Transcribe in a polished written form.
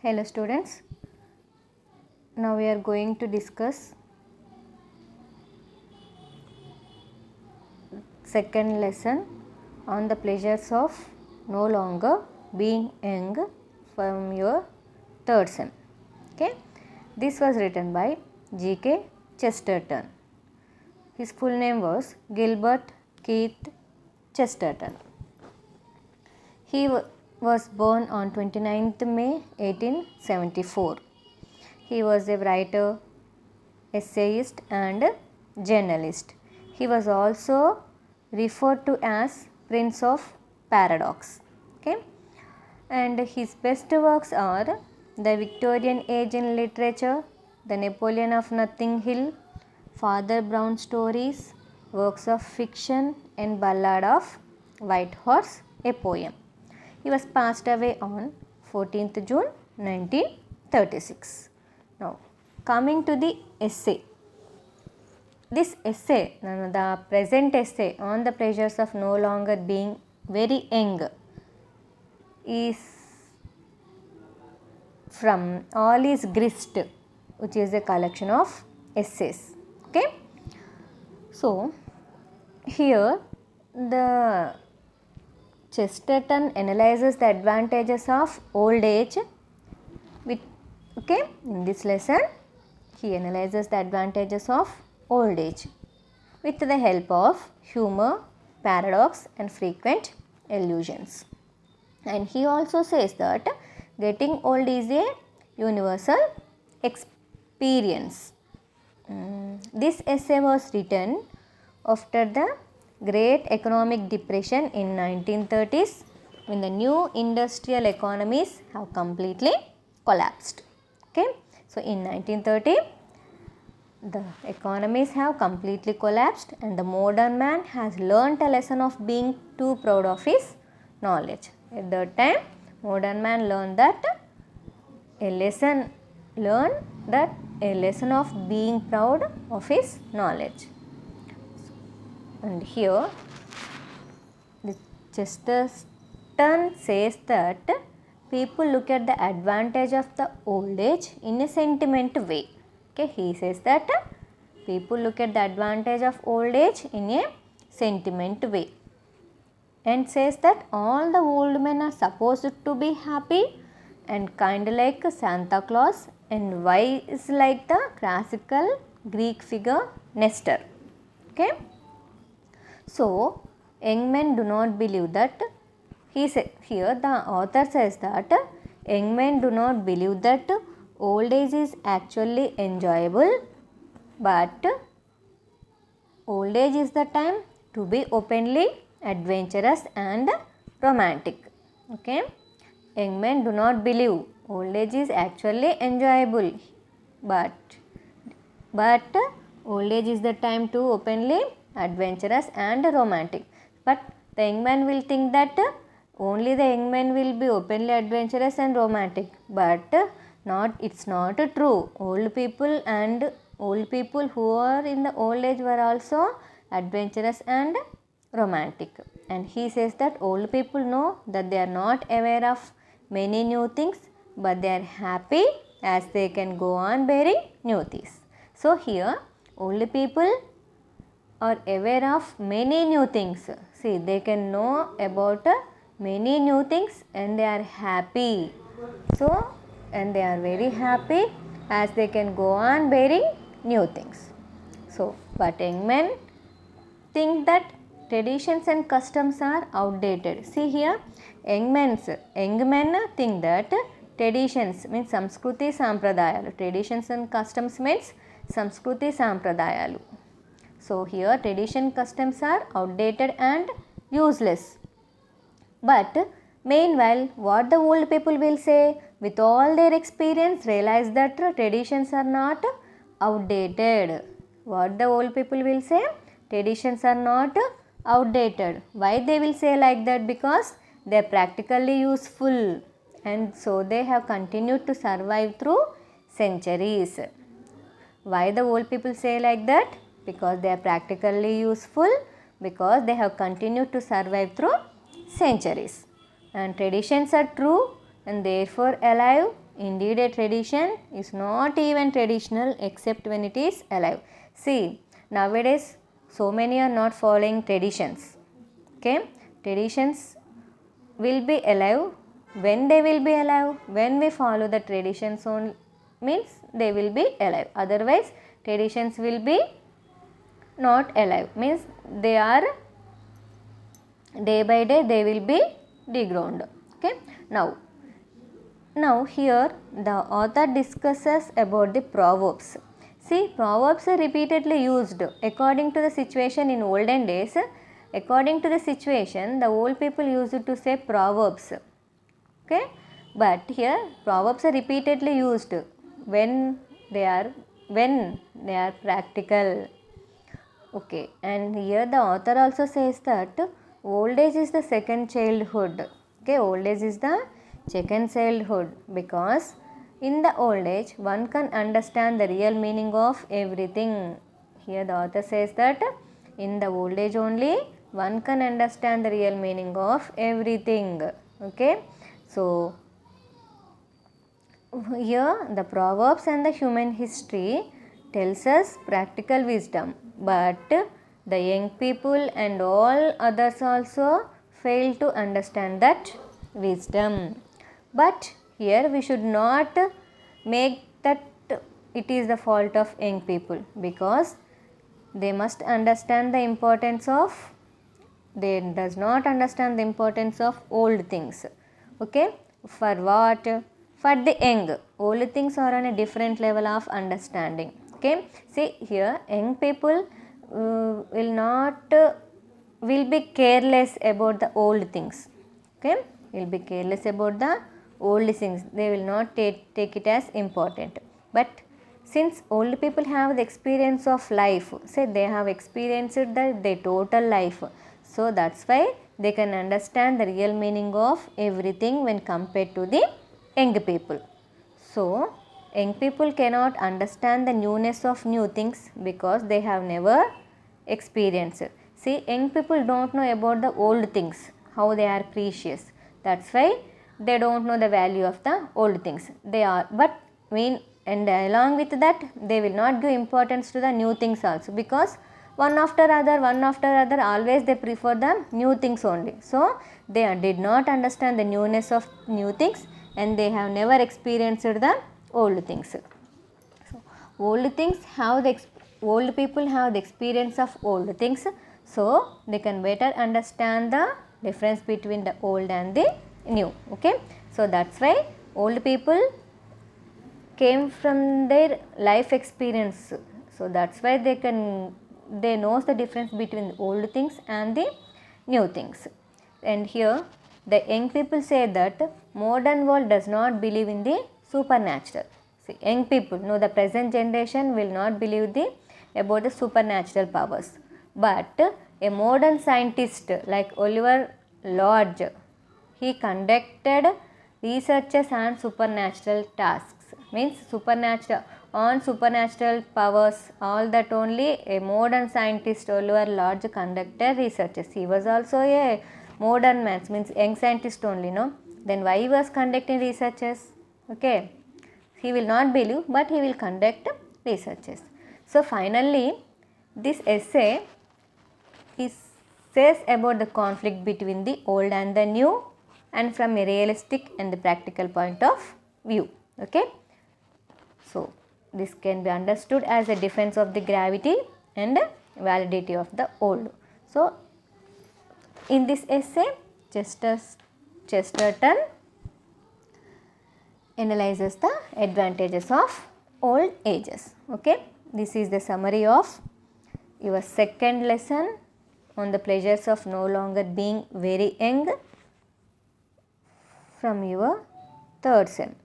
Hello students, now we are going to discuss second lesson on the pleasures of no longer being young from your third sem. Okay, this was written by G.K. Chesterton. His full name was Gilbert Keith Chesterton. He was born on 29th May 1874. He was a writer, essayist and journalist. He was also referred to as Prince of Paradox. Okay? And his best works are The Victorian Age in Literature, The Napoleon of Notting Hill, Father Brown Stories, Works of Fiction and Ballad of White Horse, a poem. He was passed away on 14th June 1936. Now, coming to the essay. This essay, the present essay on the pleasures of no longer being very young, is from All is Grist, which is a collection of essays. Okay. So, here the Chesterton analyzes the advantages of old age with, okay, in this lesson he analyzes the advantages of old age with the help of humor, paradox and frequent allusions. And he also says that getting old is a universal experience. This essay was written after the Great Economic Depression in 1930s, when the new industrial economies have completely collapsed. Okay, so in 1930 the economies have completely collapsed and the modern man has learnt a lesson of being too proud of his knowledge. At that time modern man learned a lesson of being proud of his knowledge. And here the Chesterton says that people look at the advantage of the old age in a sentiment way. Okay, he says that people look at the advantage of old age in a sentiment way and says that all the old men are supposed to be happy and kind like Santa Claus and wise like the classical Greek figure Nestor. Okay. So, young men do not believe that, here the author says that young men do not believe that old age is actually enjoyable, but old age is the time to be openly adventurous and romantic. Okay, young men do not believe old age is actually enjoyable, but old age is the time to openly adventurous and romantic. But the young man will think that only the young man will be openly adventurous and romantic, but it's not true. Old people who are in the old age were also adventurous and romantic. And he says that old people know that they are not aware of many new things, but they are happy as they can go on bearing new things. So here old people are aware of many new things. See, they can know about many new things and they are happy. So, and they are very happy as they can go on bearing new things. So, but young men think that traditions and customs are outdated. See here, young men think that traditions means Samskruti Sampradayalu. Traditions and customs means Samskruti Sampradayalu. So, here tradition customs are outdated and useless. But meanwhile, what the old people will say, with all their experience, realize that traditions are not outdated. What the old people will say, traditions are not outdated. Why they will say like that? Because they are practically useful and so they have continued to survive through centuries. Why the old people say like that? Because they are practically useful, because they have continued to survive through centuries. And traditions are true and therefore alive Indeed, a tradition is not even traditional except when it is alive. See, nowadays so many are not following traditions. Okay, traditions will be alive when they will be alive. When we follow the traditions only, means they will be alive. Otherwise traditions will be not alive, means they are day by day they will be deground. Okay, now here the author discusses about the proverbs. See, proverbs are repeatedly used according to the situation. In olden days, according to the situation, the old people used to say proverbs. Okay, but here proverbs are repeatedly used when they are practical. Okay, and here the author also says that old age is the second childhood. Okay, old age is the second childhood because in the old age one can understand the real meaning of everything. Here the author says that in the old age only one can understand the real meaning of everything. Okay, so here the proverbs and the human history tells us practical wisdom, but the young people and all others also fail to understand that wisdom. But here we should not make that it is the fault of young people, because they must understand the importance of, they does not understand the importance of old things. Okay, for what? For the young, old things are on a different level of understanding. Okay, see here young people will be careless about the old things. Okay, will be careless about the old things, they will not take it as important. But since old people have the experience of life, say they have experienced the total life, so that's why they can understand the real meaning of everything when compared to the young people. So young people cannot understand the newness of new things because they have never experienced. See, young people don't know about the old things, how they are precious. That's why they don't know the value of the old things. They are, but and along with that they will not give importance to the new things also, because one after other always they prefer the new things only. So they did not understand the newness of new things, and they have never experienced the old things. So old things have the old people have the experience of old things, so they can better understand the difference between the old and the new. Okay, so that's why old people came from their life experience, so that's why they knows the difference between the old things and the new things. And here the young people say that modern world does not believe in the supernatural. See, young people know the present generation will not believe about the supernatural powers, but a modern scientist like Oliver Lodge, he conducted researches on supernatural tasks, means supernatural powers, all that only a modern scientist Oliver Lodge conducted researches. He was also a modern man, means young scientist only, no? Then why he was conducting researches? Okay, he will not believe, but he will conduct researches. So finally this essay says about the conflict between the old and the new, and from a realistic and the practical point of view. Okay, so this can be understood as a defense of the gravity and validity of the old. So in this essay Chesterton analyzes the advantages of old ages. Okay, this is the summary of your second lesson on the pleasures of no longer being very young from your third sem.